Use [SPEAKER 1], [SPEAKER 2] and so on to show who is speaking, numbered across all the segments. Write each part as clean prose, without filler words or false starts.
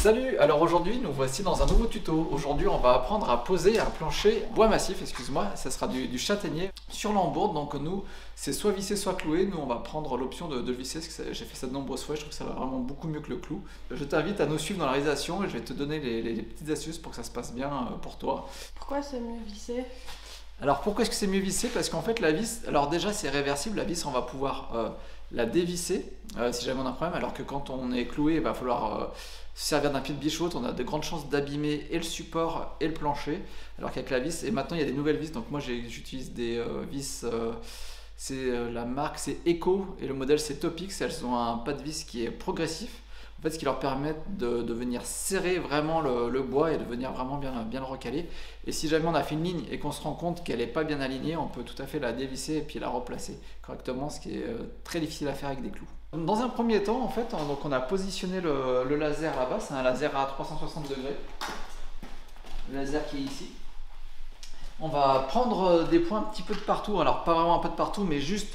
[SPEAKER 1] Salut, alors aujourd'hui nous voici dans un nouveau tuto. Aujourd'hui on va apprendre à poser un plancher bois massif, excuse-moi, ça sera du châtaignier sur l'embourde. Donc nous c'est soit vissé soit cloué, nous on va prendre l'option de visser, parce que j'ai fait ça de nombreuses fois, je trouve que ça va vraiment beaucoup mieux que le clou. Je t'invite à nous suivre dans la réalisation et je vais te donner les petites astuces pour que ça se passe bien pour toi.
[SPEAKER 2] Pourquoi c'est mieux visser?
[SPEAKER 1] Alors pourquoi est-ce que c'est mieux vissé? Parce qu'en fait la vis, alors déjà c'est réversible, la vis on va pouvoir la dévisser si jamais on a un problème, alors que quand on est cloué il va falloir se servir d'un pied de biche haute, on a de grandes chances d'abîmer et le support et le plancher, alors qu'avec la vis, et maintenant il y a des nouvelles vis, donc moi j'utilise des vis, la marque c'est Eco et le modèle c'est Topix, elles ont un pas de vis qui est progressif. En fait, ce qui leur permet de venir serrer vraiment le bois et de venir vraiment bien le recaler. Et si jamais on a fait une ligne et qu'on se rend compte qu'elle n'est pas bien alignée, on peut tout à fait la dévisser et puis la replacer correctement, ce qui est très difficile à faire avec des clous. Dans un premier temps, en fait, donc on a positionné le laser là-bas, c'est un laser à 360 degrés, le laser qui est ici. On va prendre des points un petit peu de partout, alors pas vraiment un peu de partout, mais juste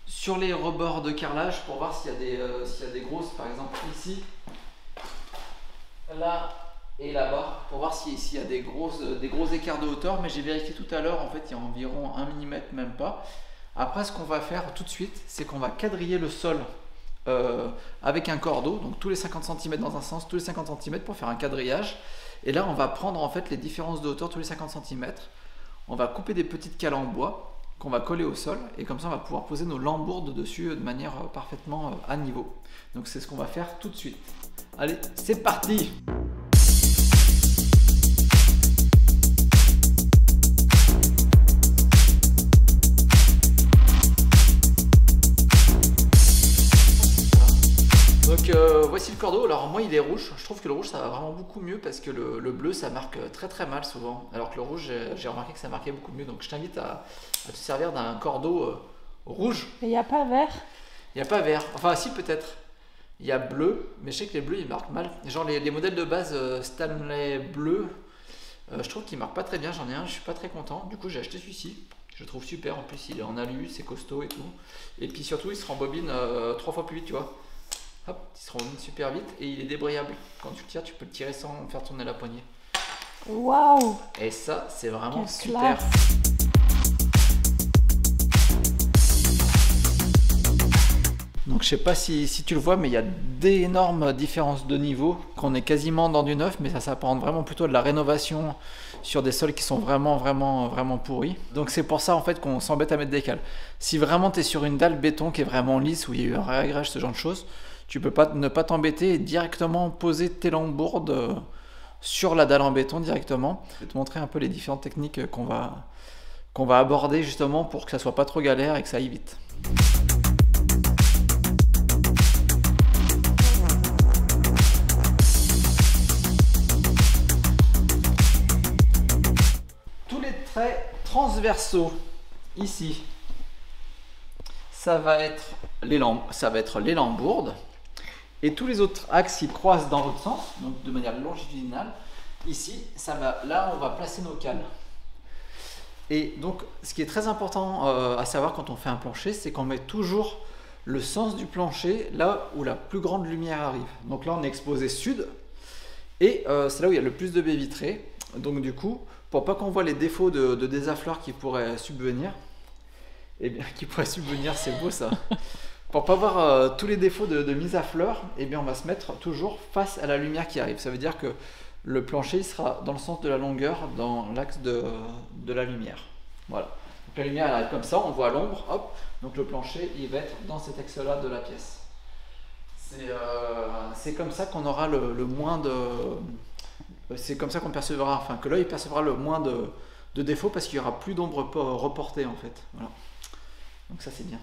[SPEAKER 1] sur les rebords de carrelage pour voir s'il y a des grosses, par exemple ici, là et là-bas, pour voir s'il y a des gros écarts de hauteur. Mais j'ai vérifié tout à l'heure, en fait il y a environ 1 mm, même pas. Après ce qu'on va faire tout de suite, c'est qu'on va quadriller le sol avec un cordeau, donc tous les 50 cm dans un sens, tous les 50 cm pour faire un quadrillage. Et là on va prendre en fait les différences de hauteur tous les 50 cm, on va couper des petites cales en bois qu'on va coller au sol, et comme ça on va pouvoir poser nos lambourdes dessus de manière parfaitement à niveau. Donc c'est ce qu'on va faire tout de suite. Allez, c'est parti! Donc voici le cordeau. Alors moi il est rouge, je trouve que le rouge ça va vraiment beaucoup mieux, parce que le bleu ça marque très mal souvent, alors que le rouge j'ai remarqué que ça marquait beaucoup mieux. Donc je t'invite à te servir d'un cordeau rouge.
[SPEAKER 2] Il n'y a pas vert?
[SPEAKER 1] Il n'y a pas vert, enfin si peut-être. Il y a bleu, mais je sais que les bleus ils marquent mal. Genre les modèles de base Stanley bleu, je trouve qu'ils marquent pas très bien. J'en ai un, je suis pas très content. Du coup j'ai acheté celui-ci, je le trouve super. En plus il est en alu, c'est costaud et tout. Et puis surtout il se rembobine 3 fois plus vite, tu vois. Hop, il se rembobine super vite et il est débrayable. Quand tu le tires, tu peux le tirer sans faire tourner la poignée.
[SPEAKER 2] Waouh!
[SPEAKER 1] Et ça, c'est vraiment
[SPEAKER 2] quelle
[SPEAKER 1] super.
[SPEAKER 2] classe.
[SPEAKER 1] Donc je sais pas si tu le vois, mais il y a d'énormes différences de niveau, qu'on est quasiment dans du neuf, mais ça s'apparente vraiment plutôt à de la rénovation sur des sols qui sont vraiment pourris. Donc c'est pour ça en fait qu'on s'embête à mettre des cales. Si vraiment tu es sur une dalle béton qui est vraiment lisse, où il y a eu un réagrège, ce genre de choses, tu peux ne pas t'embêter et directement poser tes lambourdes sur la dalle en béton directement. Je vais te montrer un peu les différentes techniques qu'on va aborder justement pour que ça soit pas trop galère et que ça aille vite. Tous les traits transversaux ici, ça va être les lambourdes. Et tous les autres axes qui croisent dans l'autre sens, donc de manière longitudinale, ici, là on va placer nos cales. Et donc ce qui est très important à savoir quand on fait un plancher, c'est qu'on met toujours le sens du plancher là où la plus grande lumière arrive. Donc là on est exposé sud, et c'est là où il y a le plus de baies vitrées. Donc du coup, pour pas qu'on voit les défauts de désaffleurs qui pourraient subvenir, c'est beau ça. Pour pas voir tous les défauts de mise à fleur, eh bien on va se mettre toujours face à la lumière qui arrive. Ça veut dire que le plancher sera dans le sens de la longueur, dans l'axe de la lumière. Voilà. Donc la lumière elle arrive comme ça, on voit l'ombre, hop. Donc le plancher il va être dans cet axe-là de la pièce. C'est comme ça qu'on aura le moins de... C'est comme ça qu'on percevra, enfin que l'œil percevra le moins de défauts, parce qu'il n'y aura plus d'ombre reportée en fait. Voilà. Donc ça c'est bien.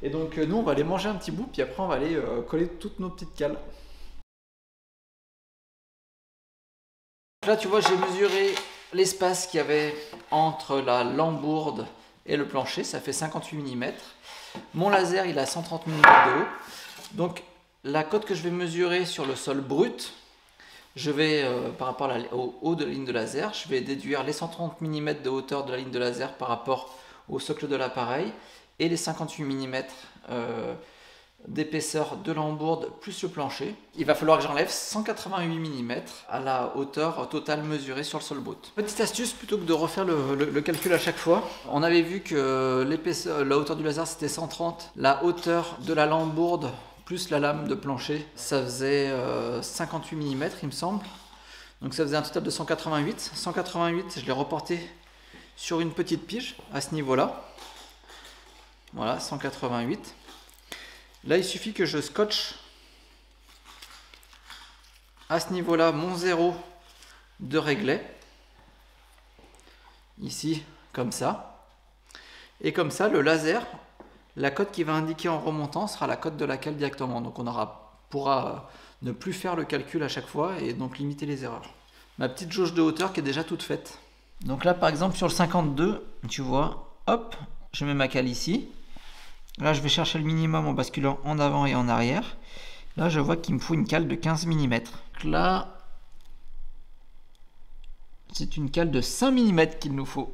[SPEAKER 1] Et donc nous on va aller manger un petit bout, puis après on va aller coller toutes nos petites cales. Là tu vois j'ai mesuré l'espace qu'il y avait entre la lambourde et le plancher, ça fait 58 mm. Mon laser il a 130 mm de haut. Donc la cote que je vais mesurer sur le sol brut, je vais par rapport au haut de la ligne de laser, je vais déduire les 130 mm de hauteur de la ligne de laser par rapport au socle de l'appareil, et les 58 mm d'épaisseur de l'embourde plus le plancher. Il va falloir que j'enlève 188 mm à la hauteur totale mesurée sur le sol brut. Petite astuce, plutôt que de refaire le calcul à chaque fois, on avait vu que l'épaisseur, la hauteur du laser c'était 130, la hauteur de la lambourde plus la lame de plancher, ça faisait 58 mm il me semble. Donc ça faisait un total de 188. 188, je l'ai reporté sur une petite pige à ce niveau-là. Voilà, 188. Là, il suffit que je scotche à ce niveau-là mon 0 de réglet. Ici, comme ça. Et comme ça, le laser, la cote qui va indiquer en remontant sera la cote de la cale directement. Donc on pourra ne plus faire le calcul à chaque fois et donc limiter les erreurs. Ma petite jauge de hauteur qui est déjà toute faite. Donc là, par exemple, sur le 52, tu vois, hop, je mets ma cale ici. Là, je vais chercher le minimum en basculant en avant et en arrière. Là, je vois qu'il me faut une cale de 15 mm. Donc là, c'est une cale de 5 mm qu'il nous faut.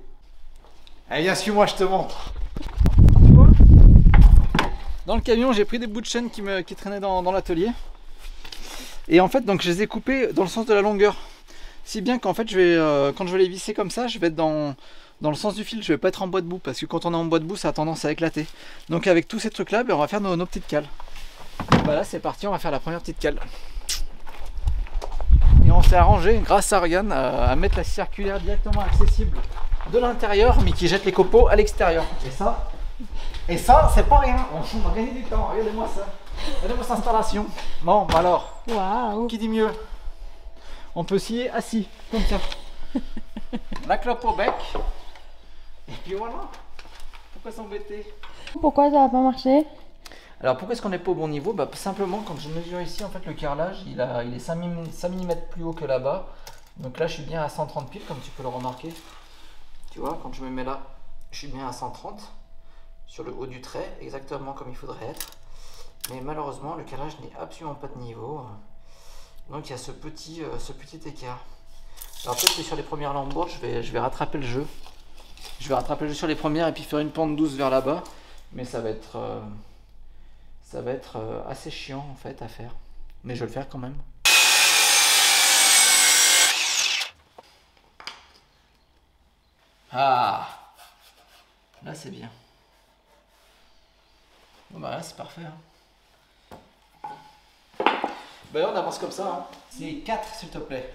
[SPEAKER 1] Allez, viens, suis-moi, je te montre. Dans le camion, j'ai pris des bouts de chaîne qui traînaient dans l'atelier. Et en fait, donc, je les ai coupés dans le sens de la longueur. Si bien qu'en fait, quand je vais les visser comme ça, je vais être dans le sens du fil, je vais pas être en bois de boue parce que quand on est en bois de boue ça a tendance à éclater. Donc avec tous ces trucs là, on va faire nos petites cales. Bah là c'est parti, on va faire la première petite cale. Et on s'est arrangé grâce à Ariane à mettre la circulaire directement accessible de l'intérieur mais qui jette les copeaux à l'extérieur. Et ça c'est pas rien, on va gagner du temps, regardez-moi ça. Regardez-moi cette installation. Bon bah alors,
[SPEAKER 2] Waouh.
[SPEAKER 1] qui dit mieux? On peut scier assis, comme ça. La clope au bec. Et puis voilà. Pourquoi s'embêter?
[SPEAKER 2] Pourquoi ça va pas marcher?
[SPEAKER 1] Alors pourquoi est-ce qu'on n'est pas au bon niveau? Bah simplement quand je mesure ici, en fait le carrelage il est 5 mm plus haut que là-bas. Donc là je suis bien à 130 piles comme tu peux le remarquer. Tu vois, quand je me mets là, je suis bien à 130 sur le haut du trait, exactement comme il faudrait être. Mais malheureusement le carrelage n'est absolument pas de niveau. Donc il y a ce petit écart. Alors peut-être que sur les premières lambourdes, je vais rattraper le jeu. Je vais rattraper le jeu sur les premières et puis faire une pente douce vers là-bas. Mais ça va être assez chiant en fait à faire. Mais je vais le faire quand même. Ah, là c'est bien. Bon bah là c'est parfait. Hein. Bah on avance comme ça. Hein. C'est 4 s'il te plaît.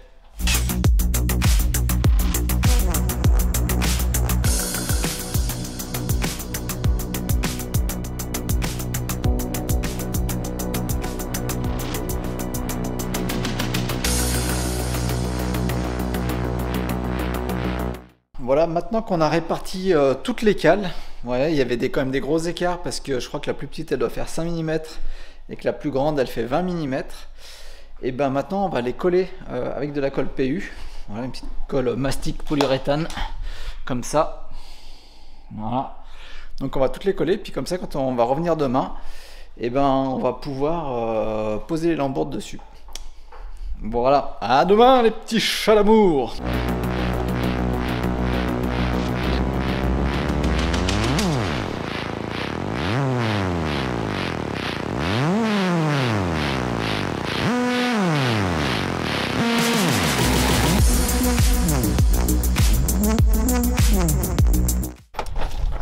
[SPEAKER 1] Voilà, maintenant qu'on a réparti toutes les cales, ouais, il y avait quand même des gros écarts parce que je crois que la plus petite elle doit faire 5 mm et que la plus grande elle fait 20 mm. Et ben maintenant on va les coller avec de la colle PU. Voilà, une petite colle mastic polyuréthane comme ça. Voilà. Donc on va toutes les coller, puis comme ça quand on va revenir demain, et ben on va pouvoir poser les lambourdes dessus. Voilà, à demain les petits chats d'amour.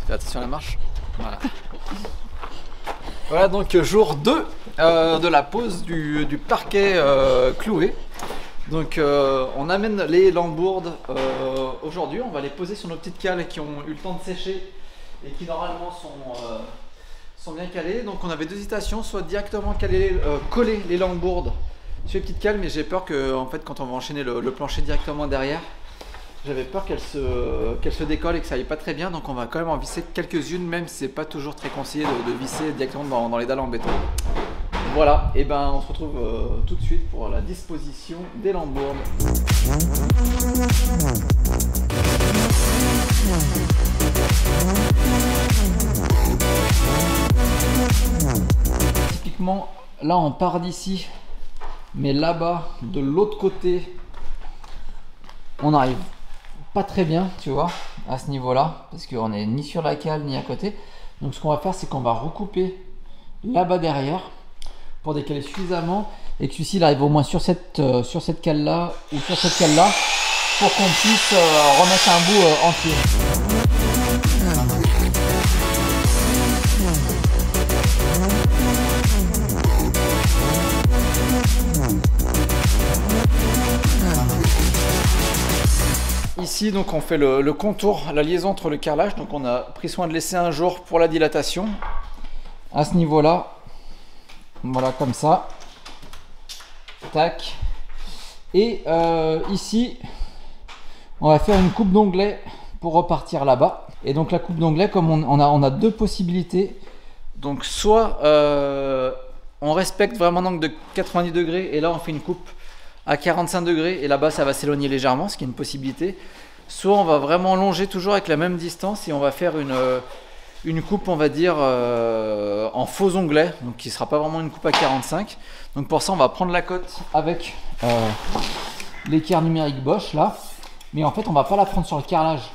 [SPEAKER 1] Fais attention à la marche. Voilà. Voilà donc jour 2 de la pose du parquet cloué. Donc on amène les lambourdes aujourd'hui, on va les poser sur nos petites cales qui ont eu le temps de sécher et qui normalement sont bien calées. Donc on avait deux hésitations, soit directement coller les lambourdes sur les petites cales, mais j'ai peur que en fait quand on va enchaîner le plancher directement derrière, j'avais peur qu'elle se décolle et que ça aille pas très bien, donc on va quand même en visser quelques-unes, même si c'est pas toujours très conseillé de visser directement dans les dalles en béton. Voilà, et ben on se retrouve tout de suite pour la disposition des lambourdes. Typiquement, là on part d'ici, mais là-bas, de l'autre côté, on arrive pas très bien, tu vois, à ce niveau-là, parce qu'on est ni sur la cale ni à côté. Donc ce qu'on va faire, c'est qu'on va recouper là-bas derrière pour décaler suffisamment et que celui-ci arrive au moins sur cette cale là ou sur cette cale là pour qu'on puisse remettre un bout entier. Ici donc on fait le contour, la liaison entre le carrelage, donc on a pris soin de laisser un jour pour la dilatation à ce niveau là, voilà comme ça, tac, et ici on va faire une coupe d'onglet pour repartir là-bas. Et donc la coupe d'onglet, comme on a deux possibilités, donc soit on respecte vraiment l'angle de 90 degrés et là on fait une coupe à 45 degrés et là-bas ça va s'éloigner légèrement, ce qui est une possibilité. Soit on va vraiment longer toujours avec la même distance et on va faire une coupe, on va dire, en faux onglet, donc qui ne sera pas vraiment une coupe à 45. Donc pour ça on va prendre la cote avec l'équerre numérique Bosch là, mais en fait on va pas la prendre sur le carrelage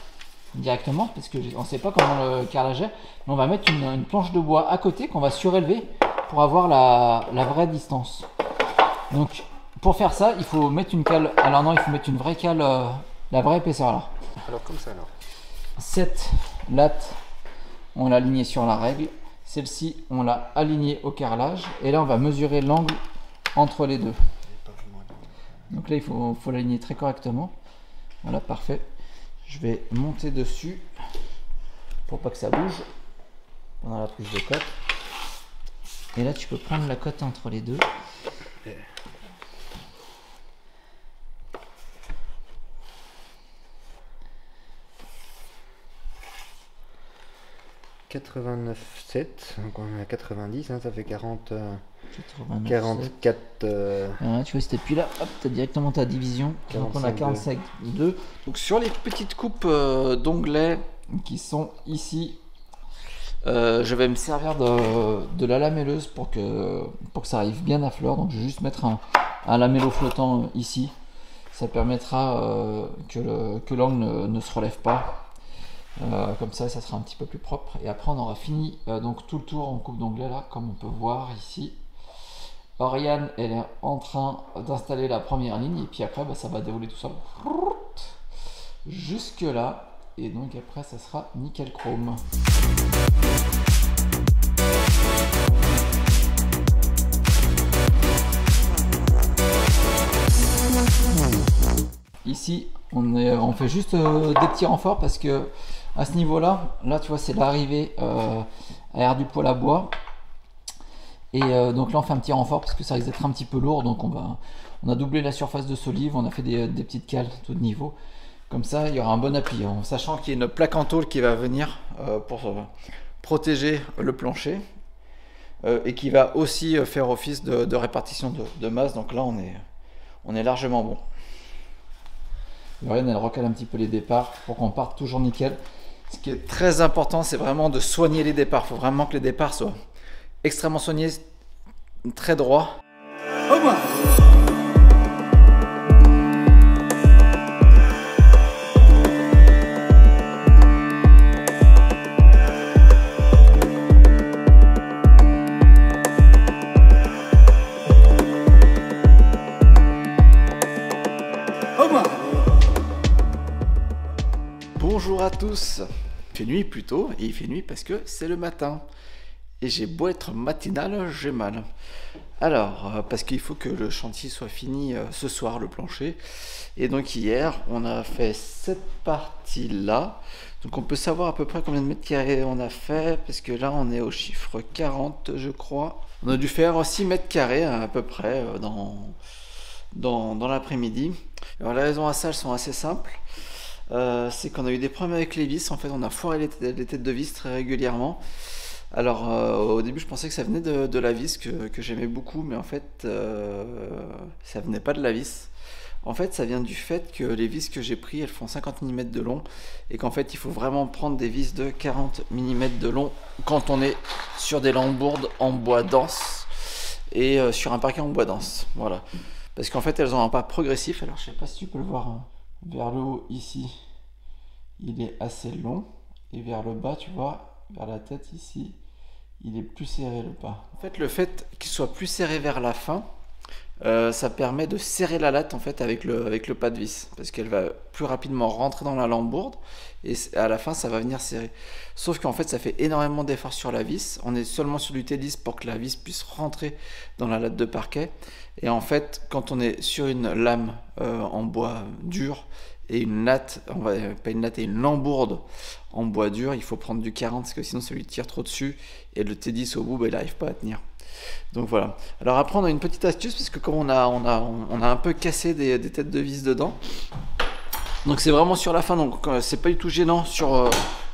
[SPEAKER 1] directement parce que on ne sait pas comment le carrelage est, mais on va mettre une planche de bois à côté qu'on va surélever pour avoir la vraie distance. Donc pour faire ça, il faut mettre une cale. Alors non, il faut mettre une vraie cale, la vraie épaisseur là.
[SPEAKER 3] Alors comme ça alors.
[SPEAKER 1] Cette latte, on l'a alignée sur la règle. Celle-ci, on l'a alignée au carrelage. Et là, on va mesurer l'angle entre les deux. Donc là, il faut l'aligner très correctement. Voilà, parfait. Je vais monter dessus pour pas que ça bouge pendant la prise de cote. Et là, tu peux prendre la cote entre les deux.
[SPEAKER 3] 89,7, donc on est à 90, hein, ça fait 40,
[SPEAKER 1] 89,
[SPEAKER 3] 44.
[SPEAKER 1] Tu vois, c'était plus là, hop, tu as directement ta division. Donc on a 45,2. Donc sur les petites coupes d'onglets qui sont ici, je vais me servir de la lamelleuse pour que ça arrive bien à fleur. Donc je vais juste mettre un lamello flottant ici. Ça permettra que l'angle ne se relève pas. Comme ça sera un petit peu plus propre et après on aura fini donc tout le tour en coupe d'onglet là, comme on peut voir ici. Oriane, elle est en train d'installer la première ligne et puis après ça va dérouler tout ça jusque là et donc après ça sera nickel chrome. Ici on fait juste des petits renforts parce que à ce niveau là tu vois c'est l'arrivée à air du poêle à bois et donc là on fait un petit renfort parce que ça risque d'être un petit peu lourd, donc on a doublé la surface de solive, on a fait des petites cales tout de niveau, comme ça il y aura un bon appui en sachant qu'il y a une plaque en tôle qui va venir pour protéger le plancher et qui va aussi faire office de répartition de masse, donc là on est largement bon. Oriane, elle recale un petit peu les départs pour qu'on parte toujours nickel. Ce qui est très important, c'est vraiment de soigner les départs. Il faut vraiment que les départs soient extrêmement soignés, très droits. Au moins. Bonjour à tous, il fait nuit plutôt, et il fait nuit parce que c'est le matin. Et j'ai beau être matinal, j'ai mal. Alors, parce qu'il faut que le chantier soit fini ce soir, le plancher. Et donc hier, on a fait cette partie-là. Donc on peut savoir à peu près combien de mètres carrés on a fait, parce que là on est au chiffre 40 je crois. On a dû faire 6 mètres carrés à peu près dans l'après-midi. Alors les raisons à ça, elles sont assez simples. C'est qu'on a eu des problèmes avec les vis. En fait on a foiré les têtes de vis très régulièrement. Alors au début je pensais que ça venait de la vis que j'aimais beaucoup, mais en fait ça venait pas de la vis. En fait ça vient du fait que les vis que j'ai pris elles font 50 mm de long et qu'en fait il faut vraiment prendre des vis de 40 mm de long quand on est sur des lambourdes en bois dense et sur un parquet en bois dense, voilà, parce qu'en fait elles ont un pas progressif. Alors je sais pas si tu peux le voir vers le haut ici, il est assez long, et vers le bas tu vois, vers la tête ici, il est plus serré le pas. En fait, le fait qu'il soit plus serré vers la fin, ça permet de serrer la latte en fait avec le pas de vis, parce qu'elle va plus rapidement rentrer dans la lambourde et à la fin ça va venir serrer. Sauf qu'en fait ça fait énormément d'efforts sur la vis. On est seulement sur du T10 pour que la vis puisse rentrer dans la latte de parquet. Et en fait quand on est sur une lame en bois dur et une latte, pas une latte et une lambourde en bois dur, il faut prendre du 40 parce que sinon ça lui tire trop dessus et le T10 au bout il n'arrive pas à tenir. Donc voilà. Alors après on a une petite astuce parce que comme on a un peu cassé des têtes de vis dedans. Donc c'est vraiment sur la fin, donc c'est pas du tout gênant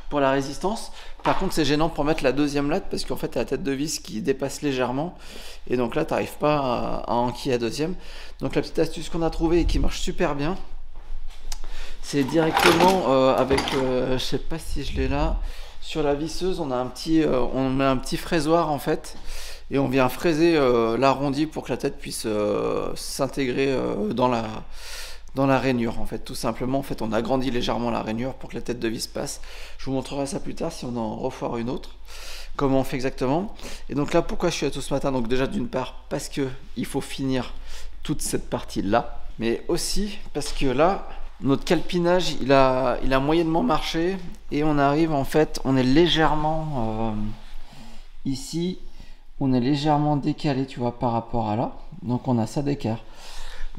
[SPEAKER 1] pour la résistance. Par contre c'est gênant pour mettre la deuxième latte parce qu'en fait t'as la tête de vis qui dépasse légèrement et donc là t'arrives pas à enquiller la deuxième. Donc la petite astuce qu'on a trouvée et qui marche super bien, c'est directement avec, je sais pas si je l'ai là, sur la visseuse on met un petit fraisoir en fait. Et on vient fraiser l'arrondi pour que la tête puisse s'intégrer dans la rainure. En fait, tout simplement, en fait, on agrandit légèrement la rainure pour que la tête de vis passe. Je vous montrerai ça plus tard si on en refoire une autre. Comment on fait exactement. Et donc là, pourquoi je suis à tout ce matin? Donc déjà d'une part parce que il faut finir toute cette partie là, mais aussi parce que là, notre calpinage, il a moyennement marché et on arrive en fait, on est légèrement ici. On est légèrement décalé, tu vois, par rapport à là. Donc on a ça d'écart.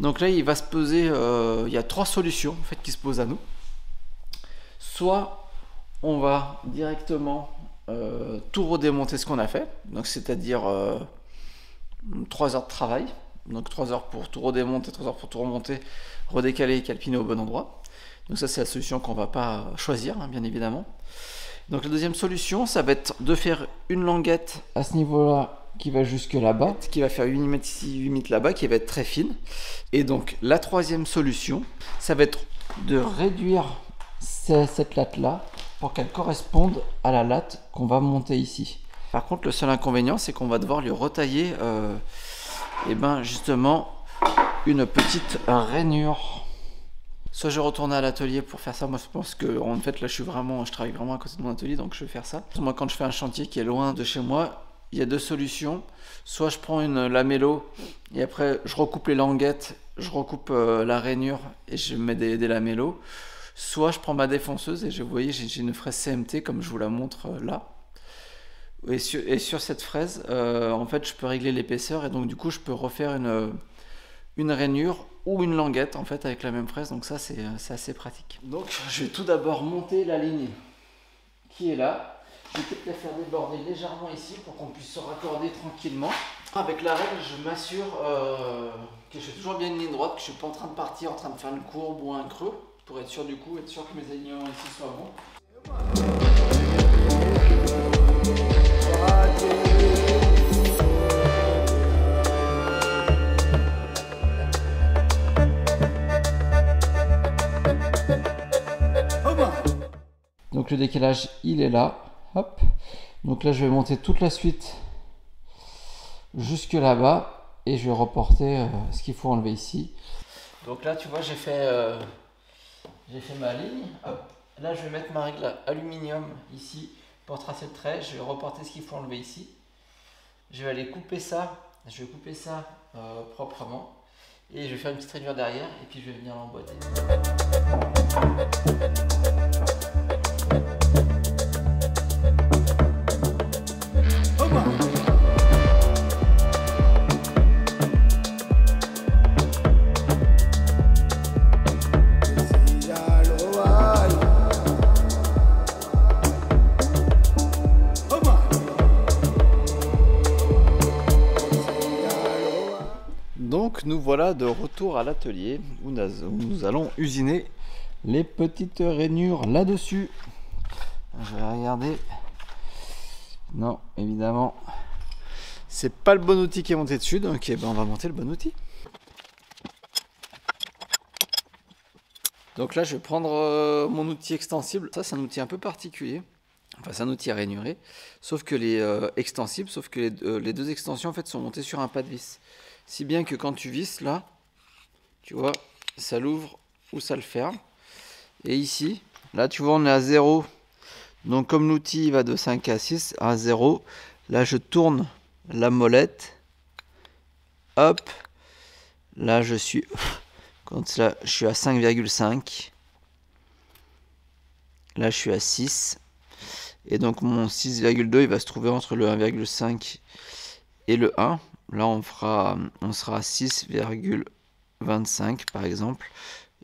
[SPEAKER 1] Donc là, il va se poser, il y a 3 solutions en fait qui se posent à nous. Soit on va directement tout redémonter ce qu'on a fait. Donc c'est-à-dire 3 heures de travail. Donc 3 heures pour tout redémonter, 3 heures pour tout remonter, redécaler et calpiner au bon endroit. Donc ça c'est la solution qu'on va pas choisir, hein, bien évidemment. Donc la deuxième solution, ça va être de faire une languette à ce niveau-là qui va jusque là-bas, qui va faire 8 mm ici, 8 mm là-bas, qui va être très fine. Et donc la troisième solution, ça va être de réduire cette latte-là pour qu'elle corresponde à la latte qu'on va monter ici. Par contre, le seul inconvénient, c'est qu'on va devoir lui retailler et ben justement une petite rainure. Soit je retourne à l'atelier pour faire ça. Moi je pense que en fait là je travaille vraiment à côté de mon atelier, donc je vais faire ça. Moi quand je fais un chantier qui est loin de chez moi, il y a 2 solutions. Soit je prends une lamello et après je recoupe les languettes, je recoupe la rainure et je mets des lamellos. Soit je prends ma défonceuse et vous voyez j'ai une fraise CMT comme je vous la montre là. Et sur cette fraise, en fait je peux régler l'épaisseur et donc du coup je peux refaire une rainure ou une languette en fait avec la même fraise, donc ça c'est assez pratique. Donc je vais tout d'abord monter la ligne qui est là. Je vais peut-être la faire déborder légèrement ici pour qu'on puisse se raccorder tranquillement. Avec la règle, je m'assure que je fais toujours bien une ligne droite, que je ne suis pas en train de partir, en train de faire une courbe ou un creux, pour être sûr que mes alignements ici soient bons. Donc le décalage il est là, hop. Donc là je vais monter toute la suite jusque là-bas et je vais reporter ce qu'il faut enlever ici. Donc là tu vois j'ai fait ma ligne, hop. Là je vais mettre ma règle aluminium ici pour tracer le trait, je vais reporter ce qu'il faut enlever ici. Je vais aller couper ça, proprement et je vais faire une petite rainure derrière et puis je vais venir l'emboîter. Donc nous voilà de retour à l'atelier où nous allons usiner les petites rainures là-dessus. Je vais regarder. Non, évidemment, c'est pas le bon outil qui est monté dessus, donc ben, on va monter le bon outil. Donc là, je vais prendre mon outil extensible. Ça, c'est un outil un peu particulier. Enfin, c'est un outil à rainurer. Sauf que les extensibles, les 2 extensions en fait sont montées sur un pas de vis. Si bien que quand tu visses là, tu vois, ça l'ouvre ou ça le ferme. Et ici, là tu vois, on est à 0. Donc comme l'outil va de 5 à 6 à 0, Là, je tourne la molette. Hop. Là, je suis... Quand là, je suis à 5,5. Là, je suis à 6. Et donc, mon 6,2, il va se trouver entre le 1,5 et le 1. Là, on sera à 6,25 par exemple.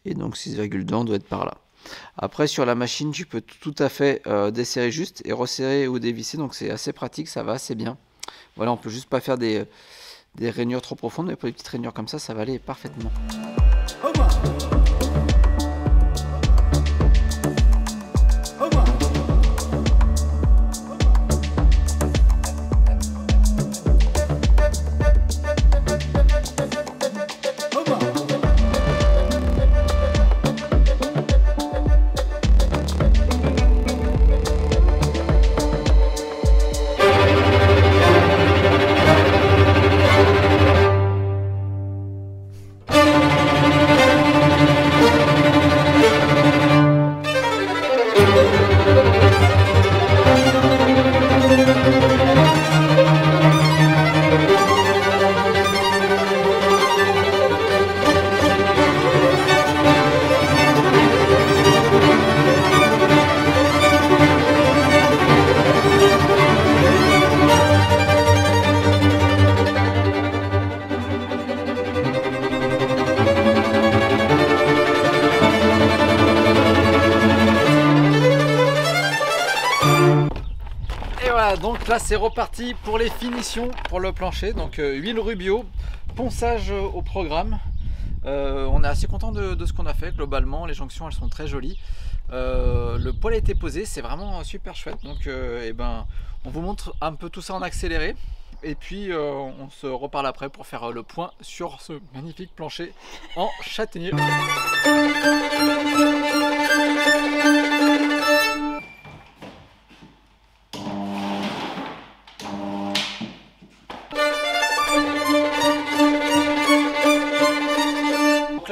[SPEAKER 1] Et donc, 6,2, on doit être par là. Après, sur la machine, tu peux tout à fait desserrer juste et resserrer ou dévisser. Donc, c'est assez pratique, ça va assez bien. Voilà, on peut juste pas faire des rainures trop profondes. Mais pour les petites rainures comme ça va aller parfaitement. Donc là c'est reparti pour les finitions pour le plancher. Donc huile Rubio, ponçage au programme. On est assez content de ce qu'on a fait globalement. Les jonctions elles sont très jolies. Le poêle a été posé, c'est vraiment super chouette. Donc on vous montre un peu tout ça en accéléré. Et puis on se reparle après pour faire le point sur ce magnifique plancher en châtaignier.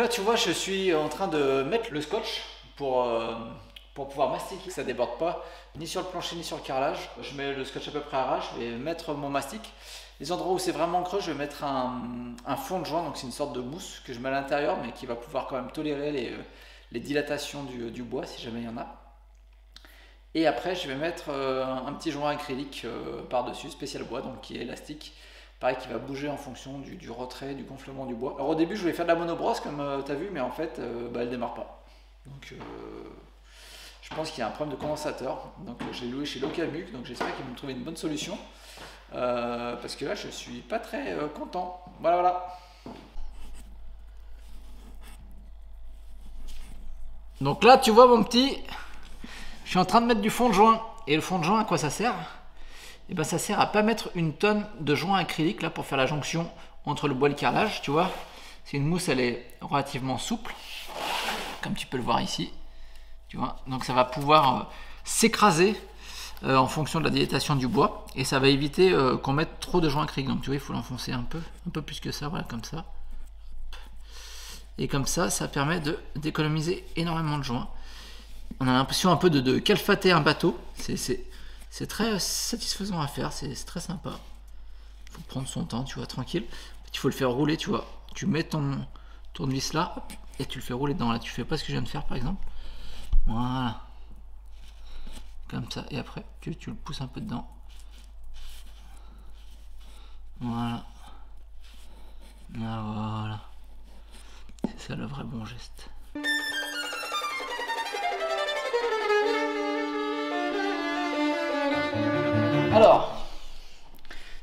[SPEAKER 1] Tu vois, je suis en train de mettre le scotch pour pouvoir mastiquer, que ça ne déborde pas ni sur le plancher ni sur le carrelage. Je mets le scotch à peu près à ras, je vais mettre mon mastic. Les endroits où c'est vraiment creux, je vais mettre un fond de joint, donc c'est une sorte de mousse que je mets à l'intérieur mais qui va pouvoir quand même tolérer les dilatations du bois si jamais il y en a. Et après je vais mettre un petit joint acrylique par-dessus, spécial bois, donc qui est élastique. Pareil, qui va bouger en fonction du retrait, du gonflement du bois. Alors au début je voulais faire de la monobrosse comme tu as vu, mais en fait elle démarre pas. Donc je pense qu'il y a un problème de condensateur. Donc j'ai loué chez Locamuc, donc j'espère qu'ils vont me trouver une bonne solution. Parce que là je suis pas très content. Voilà. Donc là tu vois mon petit, je suis en train de mettre du fond de joint. Et le fond de joint, à quoi ça sert ? Et ben ça sert à pas mettre une tonne de joint acrylique là pour faire la jonction entre le bois et le carrelage, tu vois. C'est une mousse, elle est relativement souple, comme tu peux le voir ici, tu vois. Donc ça va pouvoir s'écraser en fonction de la dilatation du bois et ça va éviter qu'on mette trop de joint acrylique. Donc tu vois, il faut l'enfoncer un peu plus que ça, voilà, comme ça. Et comme ça, ça permet d'économiser énormément de joints. On a l'impression un peu de calfater un bateau. C'est très satisfaisant à faire, c'est très sympa. Il faut prendre son temps, tu vois, tranquille. Il faut le faire rouler, tu vois. Tu mets ton tournevis là, hop, et tu le fais rouler dedans. Là, tu fais pas ce que je viens de faire, par exemple. Voilà. Comme ça. Et après, tu le pousses un peu dedans. Voilà. Voilà. C'est ça le vrai bon geste. Alors,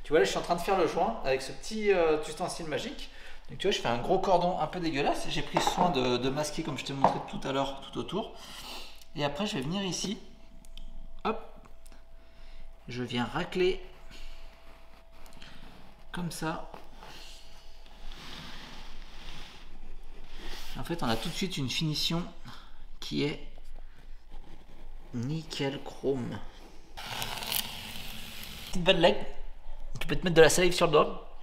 [SPEAKER 1] tu vois là je suis en train de faire le joint avec ce petit ustensile magique. Donc tu vois je fais un gros cordon un peu dégueulasse. J'ai pris soin de masquer comme je t'ai montré tout à l'heure tout autour. Et après je vais venir ici. Hop. Je viens racler comme ça. En fait on a tout de suite une finition qui est nickel chrome. Petite bonne leg, tu peux te mettre de la salive sur le doigt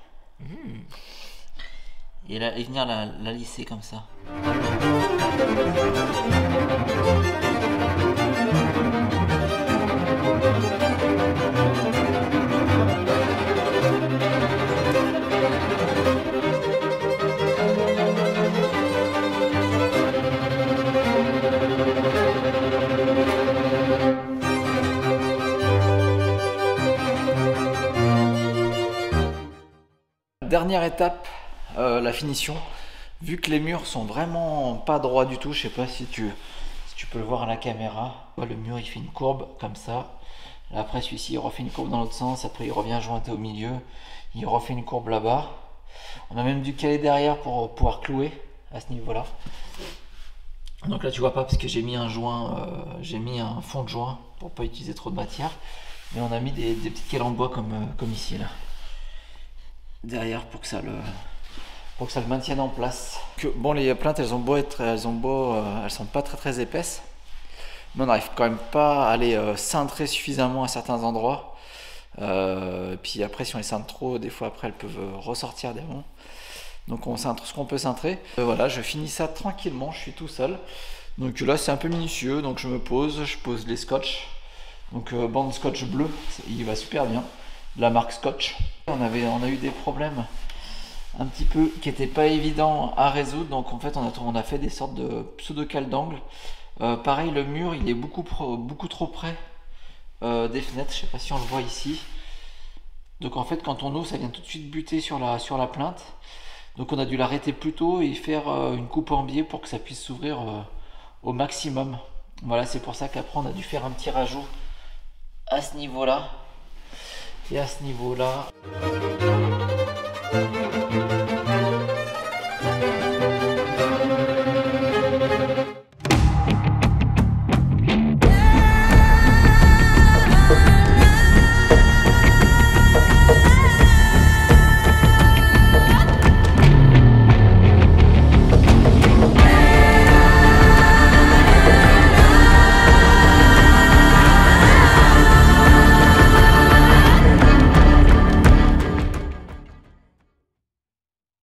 [SPEAKER 1] et venir la lisser comme ça. dernière étape, la finition. Vu que les murs sont vraiment pas droits du tout, je sais pas si tu peux le voir à la caméra. Le mur il fait une courbe comme ça. Là, après celui-ci il refait une courbe dans l'autre sens, après il revient jointé au milieu, il refait une courbe là-bas. On a même dû caler derrière pour pouvoir clouer à ce niveau-là. Donc là tu vois pas parce que j'ai mis un joint, j'ai mis un fond de joint pour pas utiliser trop de matière. Mais on a mis des petites cales en bois comme ici là. Derrière pour que ça le maintienne en place. Bon, les plaintes elles sont pas très épaisses. Mais on n'arrive quand même pas à les cintrer suffisamment à certains endroits. Puis après si on les cintre trop, des fois après elles peuvent ressortir des ronds. Donc on cintre ce qu'on peut cintrer. Voilà, je finis ça tranquillement, je suis tout seul. Donc là c'est un peu minutieux, donc je pose les scotch. Donc bande scotch bleu, il va super bien. La marque Scotch. On a eu des problèmes un petit peu qui n'étaient pas évidents à résoudre. Donc en fait on a fait des sortes de pseudo-cales d'angle. Pareil, le mur il est beaucoup trop près des fenêtres. Je sais pas si on le voit ici. Donc en fait quand on ouvre ça vient tout de suite buter sur la plainte. Donc on a dû l'arrêter plus tôt et faire une coupe en biais pour que ça puisse s'ouvrir au maximum. Voilà, c'est pour ça qu'après on a dû faire un petit rajout à ce niveau-là et à ce niveau-là.